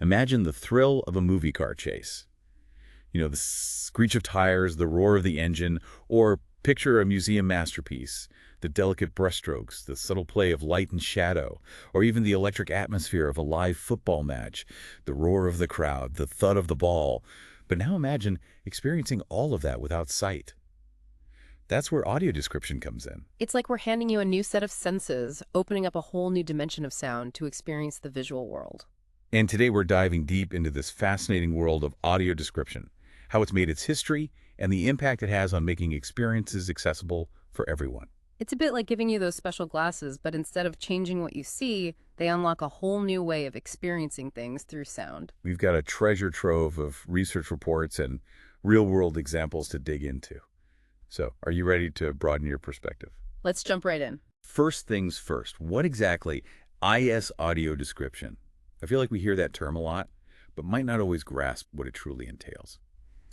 Imagine the thrill of a movie car chase. You know, the screech of tires, the roar of the engine, or picture a museum masterpiece, the delicate brushstrokes, the subtle play of light and shadow, or even the electric atmosphere of a live football match, the roar of the crowd, the thud of the ball. But now imagine experiencing all of that without sight. That's where audio description comes in. It's like we're handing you a new set of senses, opening up a whole new dimension of sound to experience the visual world. And today we're diving deep into this fascinating world of audio description, how it's made its history, and the impact it has on making experiences accessible for everyone. It's a bit like giving you those special glasses, but instead of changing what you see, they unlock a whole new way of experiencing things through sound. We've got a treasure trove of research reports and real-world examples to dig into. So, are you ready to broaden your perspective? Let's jump right in. First things first, what exactly is audio description? I feel like we hear that term a lot, but might not always grasp what it truly entails.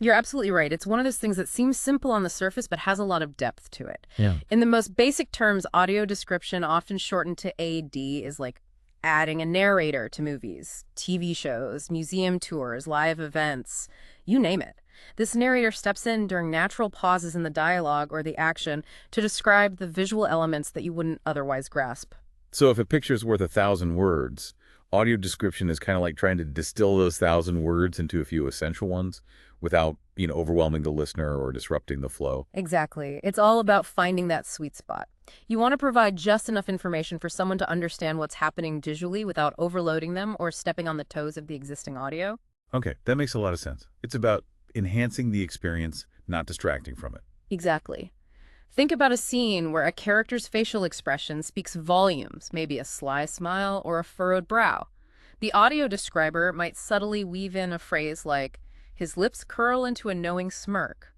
You're absolutely right. It's one of those things that seems simple on the surface, but has a lot of depth to it. Yeah. In the most basic terms, audio description, often shortened to AD, is like adding a narrator to movies, TV shows, museum tours, live events, you name it. This narrator steps in during natural pauses in the dialogue or the action to describe the visual elements that you wouldn't otherwise grasp. So if a picture's worth 1,000 words, audio description is kind of like trying to distill those 1,000 words into a few essential ones without, overwhelming the listener or disrupting the flow. Exactly. It's all about finding that sweet spot. You want to provide just enough information for someone to understand what's happening visually without overloading them or stepping on the toes of the existing audio. Okay, that makes a lot of sense. It's about enhancing the experience, not distracting from it. Exactly. Think about a scene where a character's facial expression speaks volumes, maybe a sly smile or a furrowed brow. The audio describer might subtly weave in a phrase like, "His lips curl into a knowing smirk,"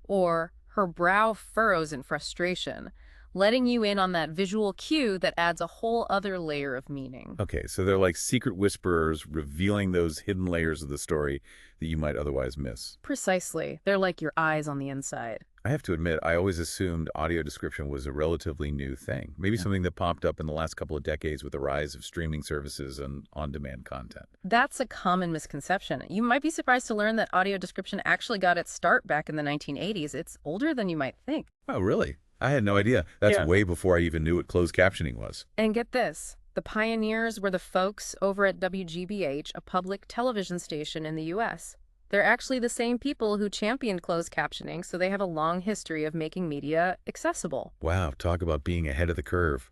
or "Her brow furrows in frustration," letting you in on that visual cue that adds a whole other layer of meaning. Okay, so they're like secret whisperers revealing those hidden layers of the story that you might otherwise miss. Precisely. They're like your eyes on the inside. I have to admit, I always assumed audio description was a relatively new thing, maybe something that popped up in the last couple of decades with the rise of streaming services and on-demand content. That's a common misconception. You might be surprised to learn that audio description actually got its start back in the 1980s. It's older than you might think. Oh, really? I had no idea. That's Yeah. way before I even knew what closed captioning was. And get this, the pioneers were the folks over at WGBH, a public television station in the US. They're actually the same people who championed closed captioning, so they have a long history of making media accessible. Wow, talk about being ahead of the curve.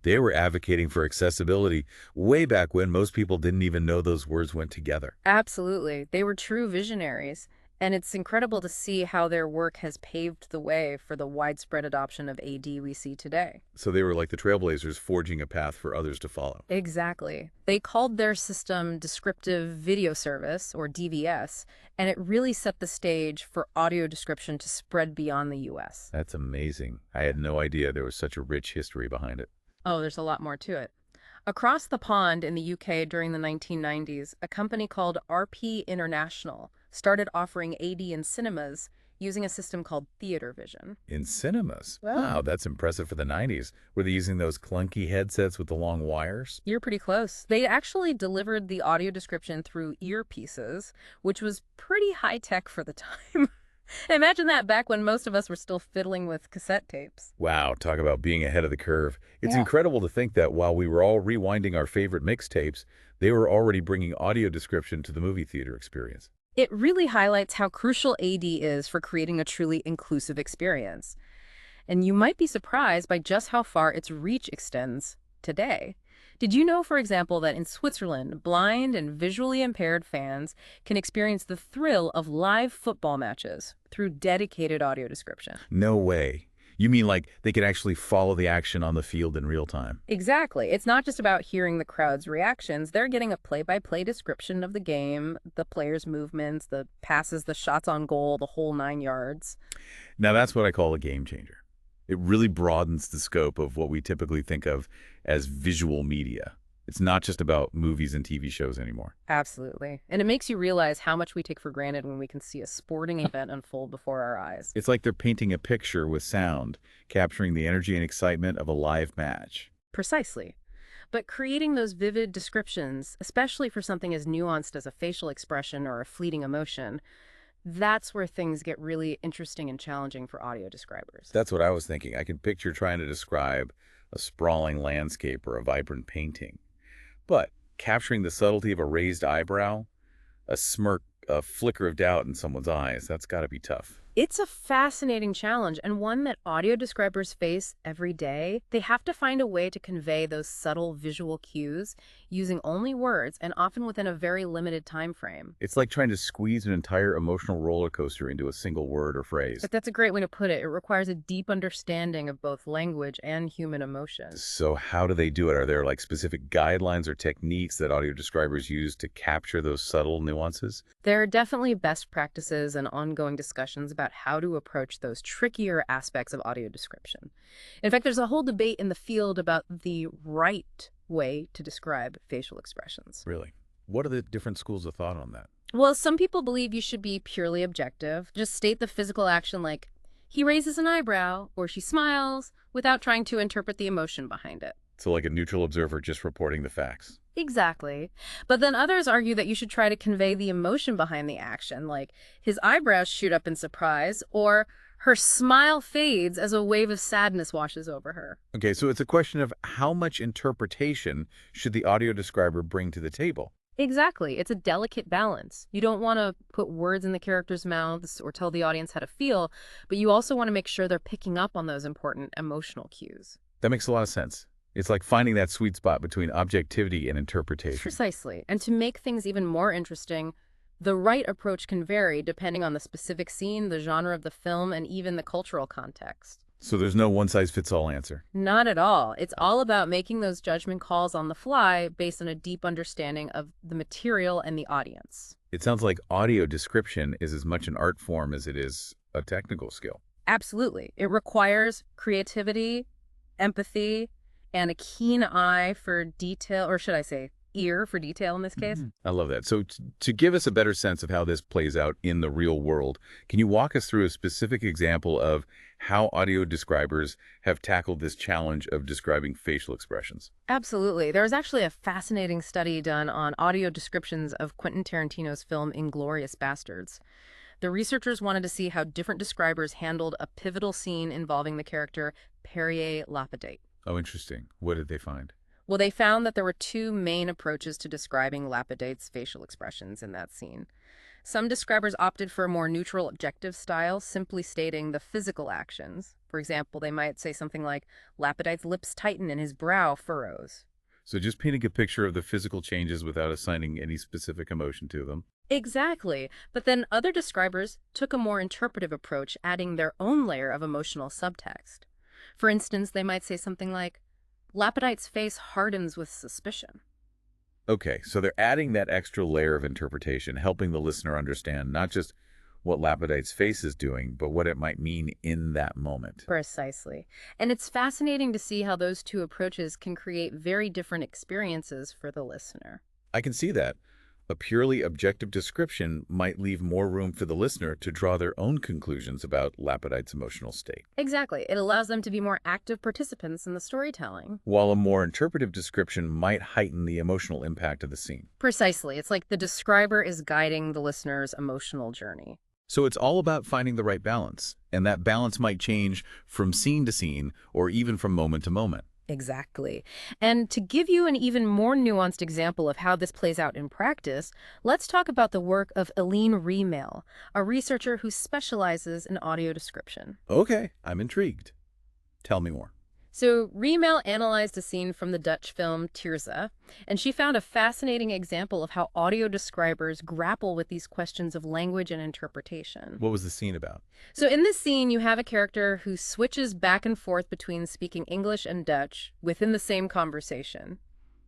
They were advocating for accessibility way back when most people didn't even know those words went together. Absolutely. They were true visionaries. And it's incredible to see how their work has paved the way for the widespread adoption of AD we see today. So they were like the trailblazers forging a path for others to follow. Exactly. They called their system Descriptive Video Service, or DVS, and it really set the stage for audio description to spread beyond the US. That's amazing. I had no idea there was such a rich history behind it. Oh, there's a lot more to it. Across the pond in the UK during the 1990s, a company called RP International started offering AD in cinemas using a system called Theater Vision. In cinemas? Well- Wow, that's impressive for the 90s. Were they using those clunky headsets with the long wires? You're pretty close. They actually delivered the audio description through earpieces, which was pretty high-tech for the time. Imagine that back when most of us were still fiddling with cassette tapes. Wow, talk about being ahead of the curve. It's Yeah. incredible to think that while we were all rewinding our favorite mixtapes, they were already bringing audio description to the movie theater experience. It really highlights how crucial AD is for creating a truly inclusive experience. And you might be surprised by just how far its reach extends today. Did you know, for example, that in Switzerland, blind and visually impaired fans can experience the thrill of live football matches through dedicated audio description? No way. You mean like they could actually follow the action on the field in real time? Exactly. It's not just about hearing the crowd's reactions. They're getting a play-by-play description of the game, the players' movements, the passes, the shots on goal, the whole 9 yards. Now that's what I call a game changer. It really broadens the scope of what we typically think of as visual media. It's not just about movies and TV shows anymore. Absolutely. And it makes you realize how much we take for granted when we can see a sporting event unfold before our eyes. It's like they're painting a picture with sound, capturing the energy and excitement of a live match. Precisely. But creating those vivid descriptions, especially for something as nuanced as a facial expression or a fleeting emotion, that's where things get really interesting and challenging for audio describers. That's what I was thinking. I can picture trying to describe a sprawling landscape or a vibrant painting. But capturing the subtlety of a raised eyebrow, a smirk, a flicker of doubt in someone's eyes, that's got to be tough. It's a fascinating challenge and one that audio describers face every day. They have to find a way to convey those subtle visual cues using only words and often within a very limited time frame. It's like trying to squeeze an entire emotional roller coaster into a single word or phrase. But that's a great way to put it. It requires a deep understanding of both language and human emotion. So how do they do it? Are there like specific guidelines or techniques that audio describers use to capture those subtle nuances? There are definitely best practices and ongoing discussions about how to approach those trickier aspects of audio description. In fact, there's a whole debate in the field about the right way to describe facial expressions. Really? What are the different schools of thought on that? Well, some people believe you should be purely objective. Just state the physical action like, he raises an eyebrow or she smiles, without trying to interpret the emotion behind it. So like a neutral observer just reporting the facts. Exactly. But then others argue that you should try to convey the emotion behind the action, like his eyebrows shoot up in surprise, or her smile fades as a wave of sadness washes over her. Okay, so it's a question of how much interpretation should the audio describer bring to the table? Exactly. It's a delicate balance. You don't want to put words in the characters' mouths or tell the audience how to feel, but you also want to make sure they're picking up on those important emotional cues. That makes a lot of sense. It's like finding that sweet spot between objectivity and interpretation. Precisely. And to make things even more interesting, the right approach can vary depending on the specific scene, the genre of the film, and even the cultural context. So there's no one-size-fits-all answer. Not at all. It's all about making those judgment calls on the fly based on a deep understanding of the material and the audience. It sounds like audio description is as much an art form as it is a technical skill. Absolutely. It requires creativity, empathy, and a keen eye for detail, or should I say, ear for detail in this case. I love that. So to give us a better sense of how this plays out in the real world, can you walk us through a specific example of how audio describers have tackled this challenge of describing facial expressions? Absolutely. There was actually a fascinating study done on audio descriptions of Quentin Tarantino's film Inglourious Basterds. The researchers wanted to see how different describers handled a pivotal scene involving the character Perrier Lapidate. Oh, interesting. What did they find? Well, they found that there were two main approaches to describing Lapidate's facial expressions in that scene. Some describers opted for a more neutral, objective style, simply stating the physical actions. For example, they might say something like, Lapidate's lips tighten and his brow furrows. So just painting a picture of the physical changes without assigning any specific emotion to them. Exactly. But then other describers took a more interpretive approach, adding their own layer of emotional subtext. For instance, they might say something like, Lapidate's face hardens with suspicion. Okay, so they're adding that extra layer of interpretation, helping the listener understand not just what Lapidate's face is doing, but what it might mean in that moment. Precisely. And it's fascinating to see how those two approaches can create very different experiences for the listener. I can see that. A purely objective description might leave more room for the listener to draw their own conclusions about Lapidate's emotional state, Exactly. It allows them to be more active participants in the storytelling. while a more interpretive description might heighten the emotional impact of the scene. Precisely. It's like the describer is guiding the listener's emotional journey. So it's all about finding the right balance, and that balance might change from scene to scene or even from moment to moment. Exactly. And to give you an even more nuanced example of how this plays out in practice, let's talk about the work of Eline Riemel, a researcher who specializes in audio description. Okay, I'm intrigued. Tell me more. So Riemel analyzed a scene from the Dutch film Tirza, and she found a fascinating example of how audio describers grapple with these questions of language and interpretation. What was the scene about? So in this scene, you have a character who switches back and forth between speaking English and Dutch within the same conversation.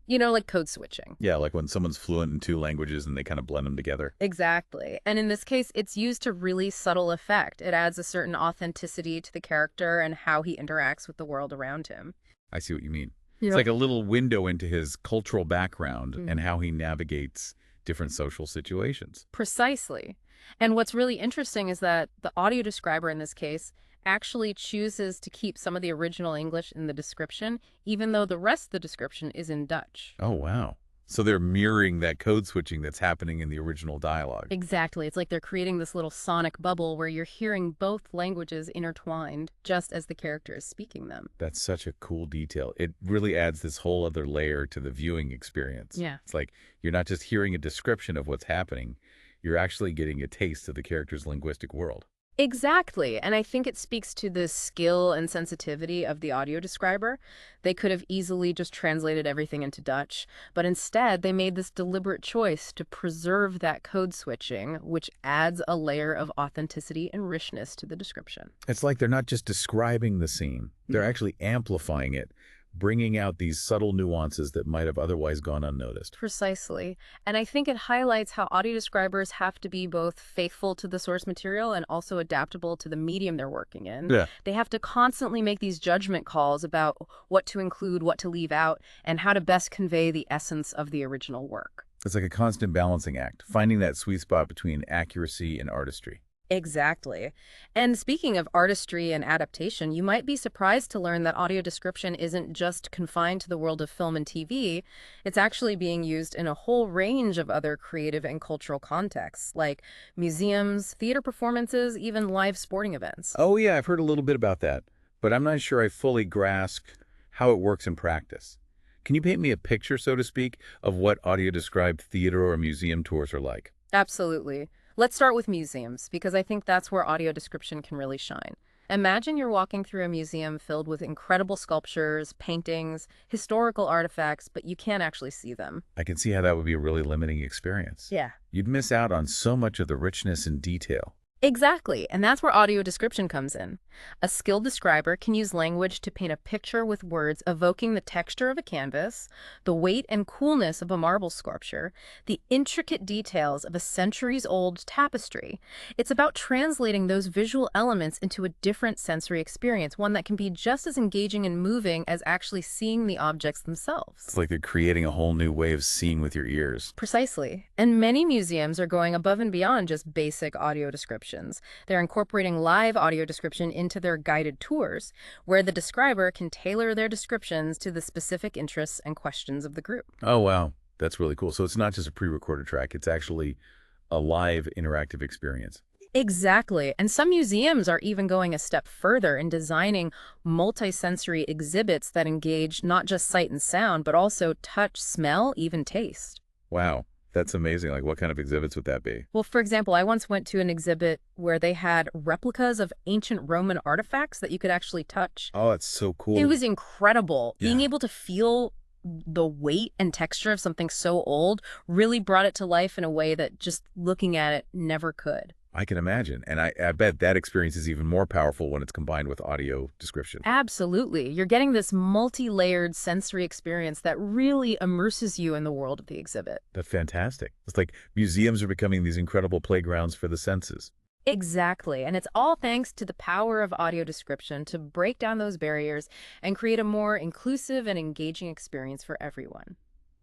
You know, like code switching. Yeah, like when someone's fluent in two languages and they kind of blend them together. Exactly. And in this case, it's used to really subtle effect. It adds a certain authenticity to the character and how he interacts with the world around him. I see what you mean. Yeah. It's like a little window into his cultural background Mhm. and how he navigates different social situations. Precisely. And what's really interesting is that the audio describer in this case actually chooses to keep some of the original English in the description, even though the rest of the description is in Dutch. Oh, wow. So they're mirroring that code switching that's happening in the original dialogue. Exactly. It's like they're creating this little sonic bubble where you're hearing both languages intertwined just as the character is speaking them. That's such a cool detail. It really adds this whole other layer to the viewing experience. Yeah. It's like you're not just hearing a description of what's happening, you're actually getting a taste of the character's linguistic world. Exactly. And I think it speaks to the skill and sensitivity of the audio describer. They could have easily just translated everything into Dutch, but instead they made this deliberate choice to preserve that code switching, which adds a layer of authenticity and richness to the description. It's like they're not just describing the scene, they're actually amplifying it, bringing out these subtle nuances that might have otherwise gone unnoticed. Precisely. And I think it highlights how audio describers have to be both faithful to the source material and also adaptable to the medium they're working in. Yeah. They have to constantly make these judgment calls about what to include, what to leave out, and how to best convey the essence of the original work. It's like a constant balancing act, finding that sweet spot between accuracy and artistry. Exactly. And speaking of artistry and adaptation, you might be surprised to learn that audio description isn't just confined to the world of film and TV. It's actually being used in a whole range of other creative and cultural contexts, like museums, theater performances, even live sporting events. Oh yeah, I've heard a little bit about that, but I'm not sure I fully grasp how it works in practice. Can you paint me a picture, so to speak, of what audio-described theater or museum tours are like? Absolutely. Let's start with museums, because I think that's where audio description can really shine. Imagine you're walking through a museum filled with incredible sculptures, paintings, historical artifacts, but you can't actually see them. I can see how that would be a really limiting experience. Yeah. You'd miss out on so much of the richness and detail. Exactly, and that's where audio description comes in. A skilled describer can use language to paint a picture with words evoking the texture of a canvas, the weight and coolness of a marble sculpture, the intricate details of a centuries-old tapestry. It's about translating those visual elements into a different sensory experience, one that can be just as engaging and moving as actually seeing the objects themselves. It's like they're creating a whole new way of seeing with your ears. Precisely. And many museums are going above and beyond just basic audio descriptions. They're incorporating live audio description into their guided tours, where the describer can tailor their descriptions to the specific interests and questions of the group. Oh, wow. That's really cool. So it's not just a pre-recorded track. It's actually a live interactive experience. Exactly. And some museums are even going a step further in designing multisensory exhibits that engage not just sight and sound, but also touch, smell, even taste. Wow. That's amazing. Like, what kind of exhibits would that be? Well, for example, I once went to an exhibit where they had replicas of ancient Roman artifacts that you could actually touch. Oh, that's so cool. It was incredible. Yeah. Being able to feel the weight and texture of something so old really brought it to life in a way that just looking at it never could. I can imagine. And I bet that experience is even more powerful when it's combined with audio description. Absolutely. You're getting this multi-layered sensory experience that really immerses you in the world of the exhibit. That's fantastic. It's like museums are becoming these incredible playgrounds for the senses. Exactly. And it's all thanks to the power of audio description to break down those barriers and create a more inclusive and engaging experience for everyone.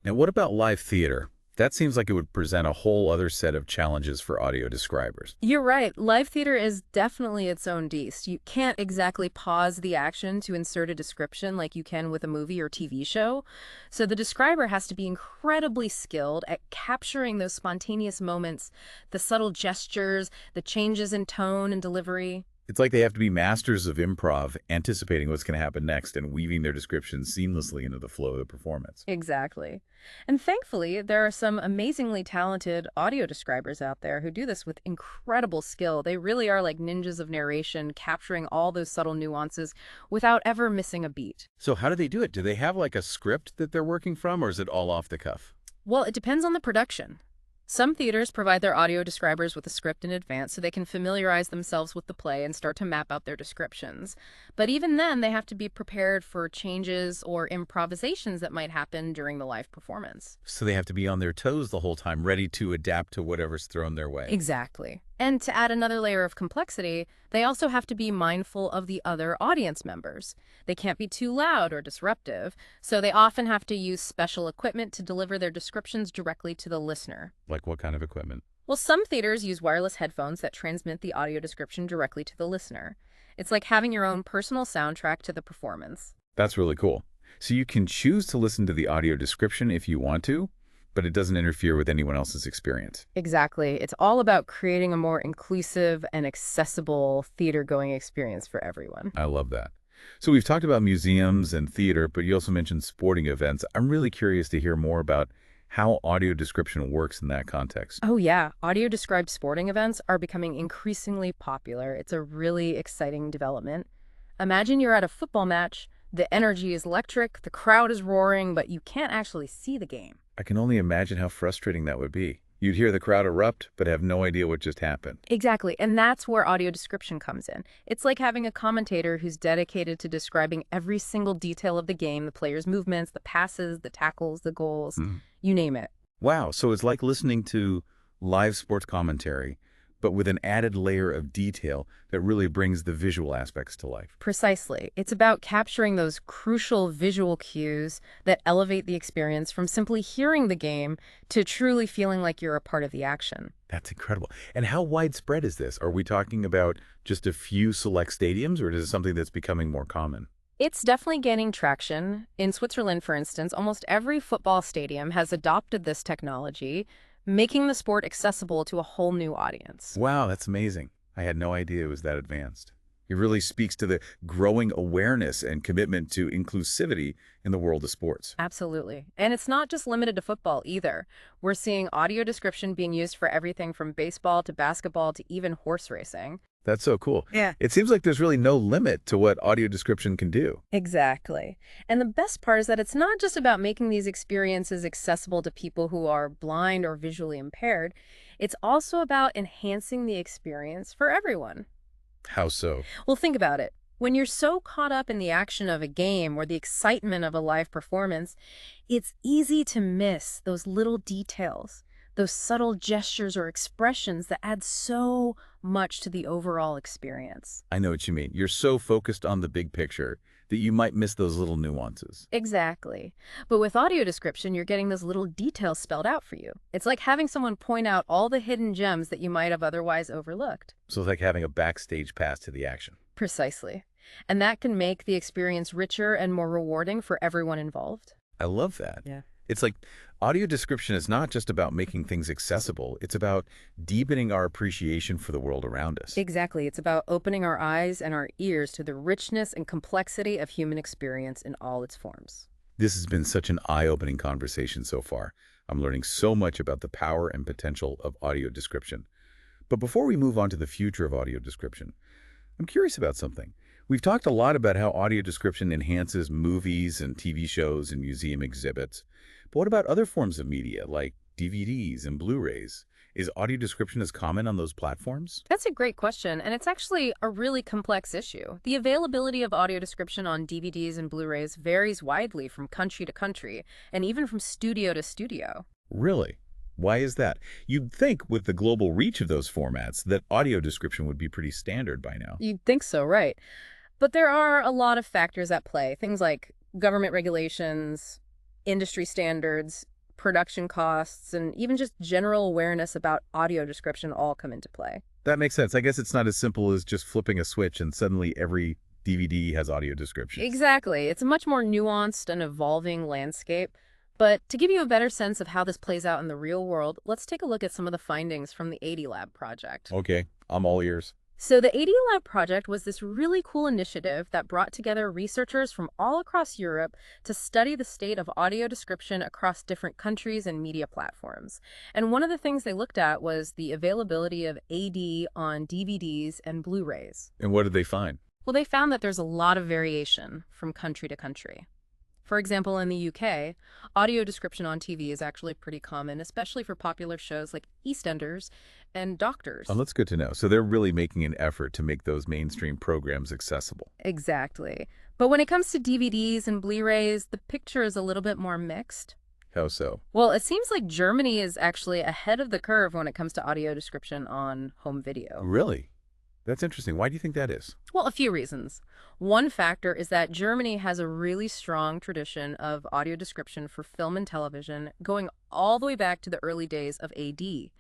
Now, what about live theater? That seems like it would present a whole other set of challenges for audio describers. You're right. Live theater is definitely its own beast. You can't exactly pause the action to insert a description like you can with a movie or TV show. So the describer has to be incredibly skilled at capturing those spontaneous moments, the subtle gestures, the changes in tone and delivery. It's like they have to be masters of improv, anticipating what's going to happen next and weaving their descriptions seamlessly into the flow of the performance. Exactly. And thankfully, there are some amazingly talented audio describers out there who do this with incredible skill. They really are like ninjas of narration, capturing all those subtle nuances without ever missing a beat. So how do they do it? Do they have like a script that they're working from, or is it all off the cuff? Well, it depends on the production. Some theaters provide their audio describers with a script in advance so they can familiarize themselves with the play and start to map out their descriptions. But even then, they have to be prepared for changes or improvisations that might happen during the live performance. So they have to be on their toes the whole time, ready to adapt to whatever's thrown their way. Exactly. And to add another layer of complexity, they also have to be mindful of the other audience members. They can't be too loud or disruptive, so they often have to use special equipment to deliver their descriptions directly to the listener. Like what kind of equipment? Well, some theaters use wireless headphones that transmit the audio description directly to the listener. It's like having your own personal soundtrack to the performance. That's really cool. So you can choose to listen to the audio description if you want to, but it doesn't interfere with anyone else's experience. Exactly. It's all about creating a more inclusive and accessible theater-going experience for everyone. I love that. So we've talked about museums and theater, but you also mentioned sporting events. I'm really curious to hear more about how audio description works in that context. Oh yeah, audio-described sporting events are becoming increasingly popular. It's a really exciting development. Imagine you're at a football match, the energy is electric, the crowd is roaring, but you can't actually see the game. I can only imagine how frustrating that would be. You'd hear the crowd erupt, but have no idea what just happened. Exactly, and that's where audio description comes in. It's like having a commentator who's dedicated to describing every single detail of the game, the players' movements, the passes, the tackles, the goals, you name it. Wow, so it's like listening to live sports commentary, but with an added layer of detail that really brings the visual aspects to life. Precisely. It's about capturing those crucial visual cues that elevate the experience from simply hearing the game to truly feeling like you're a part of the action. That's incredible. And how widespread is this? Are we talking about just a few select stadiums, or is it something that's becoming more common? It's definitely gaining traction. In Switzerland, for instance, almost every football stadium has adopted this technology, making the sport accessible to a whole new audience. Wow, that's amazing. I had no idea it was that advanced. It really speaks to the growing awareness and commitment to inclusivity in the world of sports. Absolutely. And it's not just limited to football either. We're seeing audio description being used for everything from baseball to basketball to even horse racing. That's so cool. Yeah. It seems like there's really no limit to what audio description can do. Exactly. And the best part is that it's not just about making these experiences accessible to people who are blind or visually impaired. It's also about enhancing the experience for everyone. How so? Well, think about it. When you're so caught up in the action of a game or the excitement of a live performance, it's easy to miss those little details, those subtle gestures or expressions that add so much to the overall experience. I know what you mean. You're so focused on the big picture that you might miss those little nuances. Exactly. But with audio description, you're getting those little details spelled out for you. It's like having someone point out all the hidden gems that you might have otherwise overlooked. So it's like having a backstage pass to the action. Precisely. And that can make the experience richer and more rewarding for everyone involved. I love that. Yeah. It's like audio description is not just about making things accessible. It's about deepening our appreciation for the world around us. Exactly. It's about opening our eyes and our ears to the richness and complexity of human experience in all its forms. This has been such an eye-opening conversation so far. I'm learning so much about the power and potential of audio description. But before we move on to the future of audio description, I'm curious about something. We've talked a lot about how audio description enhances movies and TV shows and museum exhibits. But what about other forms of media like DVDs and Blu-rays? Is audio description as common on those platforms? That's a great question, and it's actually a really complex issue. The availability of audio description on DVDs and Blu-rays varies widely from country to country, and even from studio to studio. Really? Why is that? You'd think with the global reach of those formats that audio description would be pretty standard by now. You'd think so, right? But there are a lot of factors at play, things like government regulations, industry standards, production costs, and even just general awareness about audio description all come into play. That makes sense. I guess it's not as simple as just flipping a switch and suddenly every DVD has audio description. Exactly. It's a much more nuanced and evolving landscape. But to give you a better sense of how this plays out in the real world, let's take a look at some of the findings from the AD-Lab project. Okay, I'm all ears. So the AD-Lab project was this really cool initiative that brought together researchers from all across Europe to study the state of audio description across different countries and media platforms. And one of the things they looked at was the availability of AD on DVDs and Blu-rays. And what did they find? Well, they found that there's a lot of variation from country to country. For example, in the UK, audio description on TV is actually pretty common, especially for popular shows like EastEnders and Doctors. Oh, that's good to know. So they're really making an effort to make those mainstream programs accessible. Exactly. But when it comes to DVDs and Blu-rays, the picture is a little bit more mixed. How so? Well, it seems like Germany is actually ahead of the curve when it comes to audio description on home video. Really? That's interesting. Why do you think that is? Well, a few reasons. One factor is that Germany has a really strong tradition of audio description for film and television going all the way back to the early days of AD.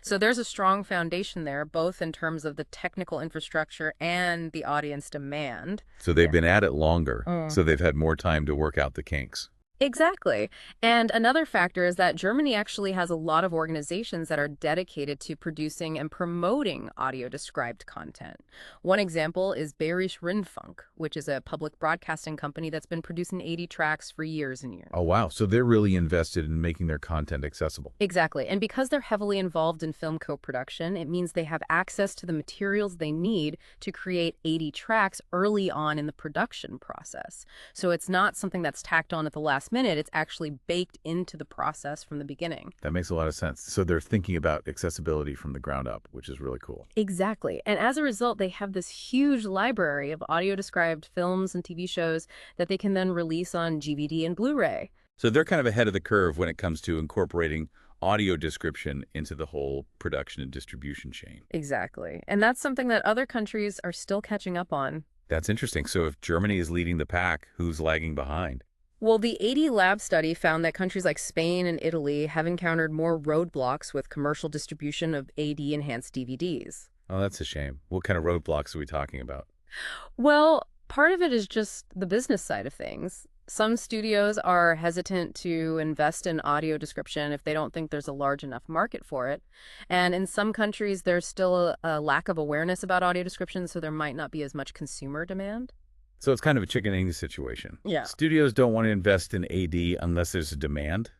So there's a strong foundation there, both in terms of the technical infrastructure and the audience demand. So they've been at it longer, Mm. so they've had more time to work out the kinks. Exactly. And another factor is that Germany actually has a lot of organizations that are dedicated to producing and promoting audio described content. One example is Bayerischer Rundfunk, which is a public broadcasting company that's been producing 80 tracks for years and years. Oh, wow. So they're really invested in making their content accessible. Exactly. And because they're heavily involved in film co-production, it means they have access to the materials they need to create 80 tracks early on in the production process. So it's not something that's tacked on at the last minute. It's actually baked into the process from the beginning. That makes a lot of sense. So they're thinking about accessibility from the ground up, which is really cool. Exactly. And as a result, they have this huge library of audio-described films and TV shows that they can then release on DVD and Blu-ray. So they're kind of ahead of the curve when it comes to incorporating audio description into the whole production and distribution chain. Exactly. And that's something that other countries are still catching up on. That's interesting. So if Germany is leading the pack, who's lagging behind? Well, the 80 Lab study found that countries like Spain and Italy have encountered more roadblocks with commercial distribution of AD-enhanced DVDs. Oh, that's a shame. What kind of roadblocks are we talking about? Well, part of it is just the business side of things. Some studios are hesitant to invest in audio description if they don't think there's a large enough market for it. And in some countries, there's still a lack of awareness about audio description, so there might not be as much consumer demand. So it's kind of a chicken and egg situation. Yeah. Studios don't want to invest in AD unless there's a demand,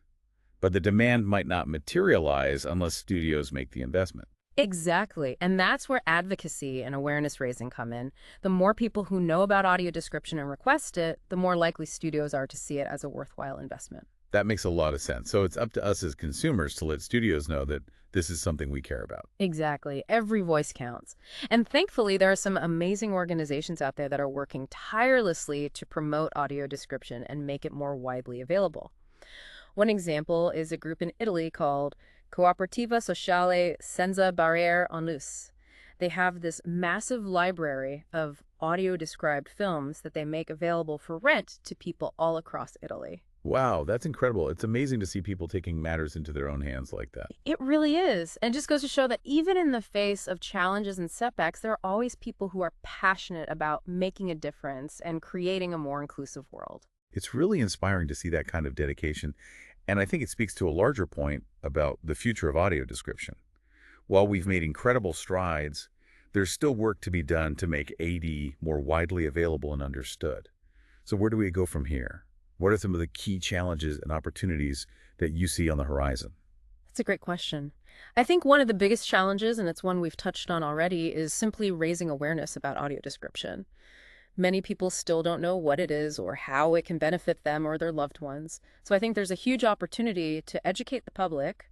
but the demand might not materialize unless studios make the investment. Exactly. And that's where advocacy and awareness raising come in. The more people who know about audio description and request it, the more likely studios are to see it as a worthwhile investment. That makes a lot of sense. So it's up to us as consumers to let studios know that this is something we care about. Exactly. Every voice counts. And thankfully, there are some amazing organizations out there that are working tirelessly to promote audio description and make it more widely available. One example is a group in Italy called Cooperativa Sociale Senza Barriere Onlus. They have this massive library of audio-described films that they make available for rent to people all across Italy. Wow, that's incredible. It's amazing to see people taking matters into their own hands like that. It really is. And it just goes to show that even in the face of challenges and setbacks, there are always people who are passionate about making a difference and creating a more inclusive world. It's really inspiring to see that kind of dedication, and I think it speaks to a larger point about the future of audio description. While we've made incredible strides, there's still work to be done to make AD more widely available and understood. So where do we go from here? What are some of the key challenges and opportunities that you see on the horizon? That's a great question. I think one of the biggest challenges, and it's one we've touched on already, is simply raising awareness about audio description. Many people still don't know what it is or how it can benefit them or their loved ones. So I think there's a huge opportunity to educate the public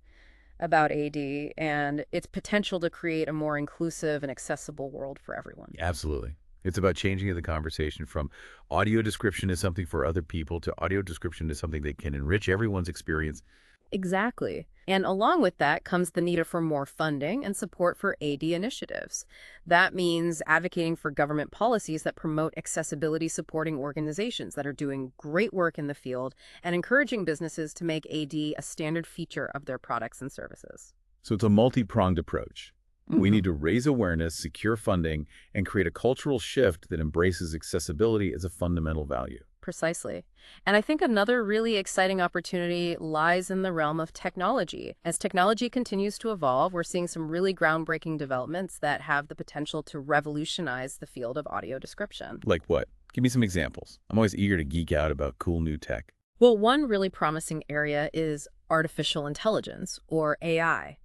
about AD and its potential to create a more inclusive and accessible world for everyone. Absolutely. It's about changing the conversation from audio description is something for other people to audio description is something that can enrich everyone's experience. Exactly. And along with that comes the need for more funding and support for AD initiatives. That means advocating for government policies that promote accessibility supporting organizations that are doing great work in the field and encouraging businesses to make AD a standard feature of their products and services. So it's a multi-pronged approach. We need to raise awareness, secure funding, and create a cultural shift that embraces accessibility as a fundamental value. Precisely. And I think another really exciting opportunity lies in the realm of technology. As technology continues to evolve, we're seeing some really groundbreaking developments that have the potential to revolutionize the field of audio description. Like what? Give me some examples. I'm always eager to geek out about cool new tech. Well, one really promising area is artificial intelligence, or AI.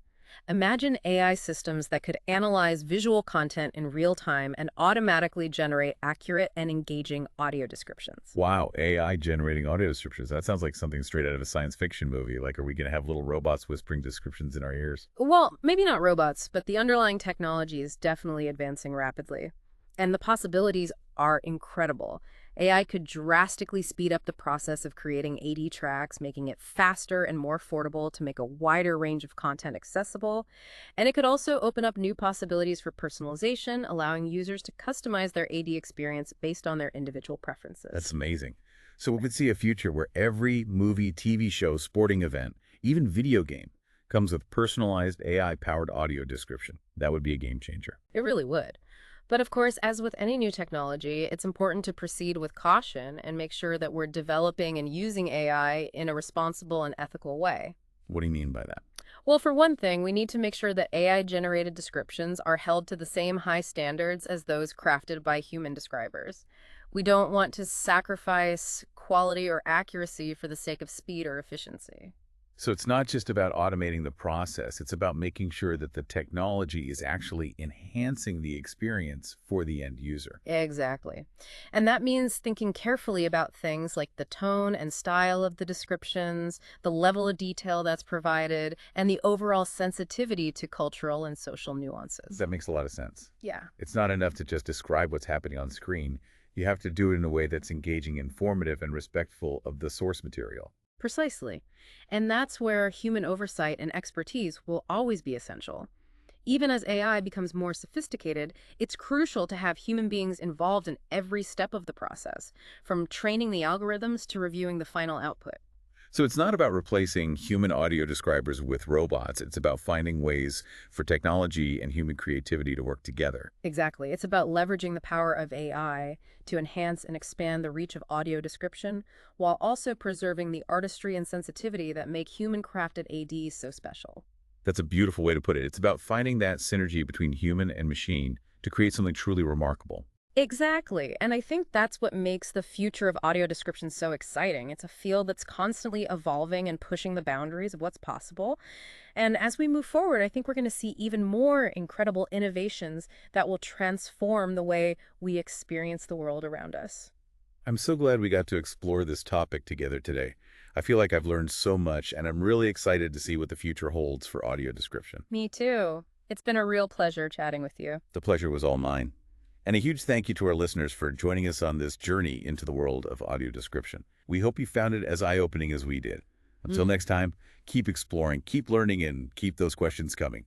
Imagine AI systems that could analyze visual content in real time and automatically generate accurate and engaging audio descriptions. Wow, AI generating audio descriptions. That sounds like something straight out of a science fiction movie. Like, are we going to have little robots whispering descriptions in our ears? Well, maybe not robots, but the underlying technology is definitely advancing rapidly. And the possibilities are incredible. AI could drastically speed up the process of creating AD tracks, making it faster and more affordable to make a wider range of content accessible. And it could also open up new possibilities for personalization, allowing users to customize their AD experience based on their individual That's preferences. amazing. So we could see a future where every movie, TV show, sporting event, even video game, comes with personalized AI-powered audio description. That would be a game changer. It really would. But of course, as with any new technology, it's important to proceed with caution and make sure that we're developing and using AI in a responsible and ethical way. What do you mean by that? Well, for one thing, we need to make sure that AI-generated descriptions are held to the same high standards as those crafted by human describers. We don't want to sacrifice quality or accuracy for the sake of speed or efficiency. So it's not just about automating the process, it's about making sure that the technology is actually enhancing the experience for the end user. Exactly. And that means thinking carefully about things like the tone and style of the descriptions, the level of detail that's provided, and the overall sensitivity to cultural and social nuances. That makes a lot of sense. Yeah. It's not enough to just describe what's happening on screen. You have to do it in a way that's engaging, informative, and respectful of the source material. Precisely. And that's where human oversight and expertise will always be essential. Even as AI becomes more sophisticated, it's crucial to have human beings involved in every step of the process, from training the algorithms to reviewing the final output. So it's not about replacing human audio describers with robots. It's about finding ways for technology and human creativity to work together. Exactly. It's about leveraging the power of AI to enhance and expand the reach of audio description while also preserving the artistry and sensitivity that make human-crafted ADs so special. That's a beautiful way to put it. It's about finding that synergy between human and machine to create something truly remarkable. Exactly. And I think that's what makes the future of audio description so exciting. It's a field that's constantly evolving and pushing the boundaries of what's possible. And as we move forward, I think we're going to see even more incredible innovations that will transform the way we experience the world around us. I'm so glad we got to explore this topic together today. I feel like I've learned so much, and I'm really excited to see what the future holds for audio description. Me too. It's been a real pleasure chatting with you. The pleasure was all mine. And a huge thank you to our listeners for joining us on this journey into the world of audio description. We hope you found it as eye-opening as we did. Until next time, keep exploring, keep learning, and keep those questions coming.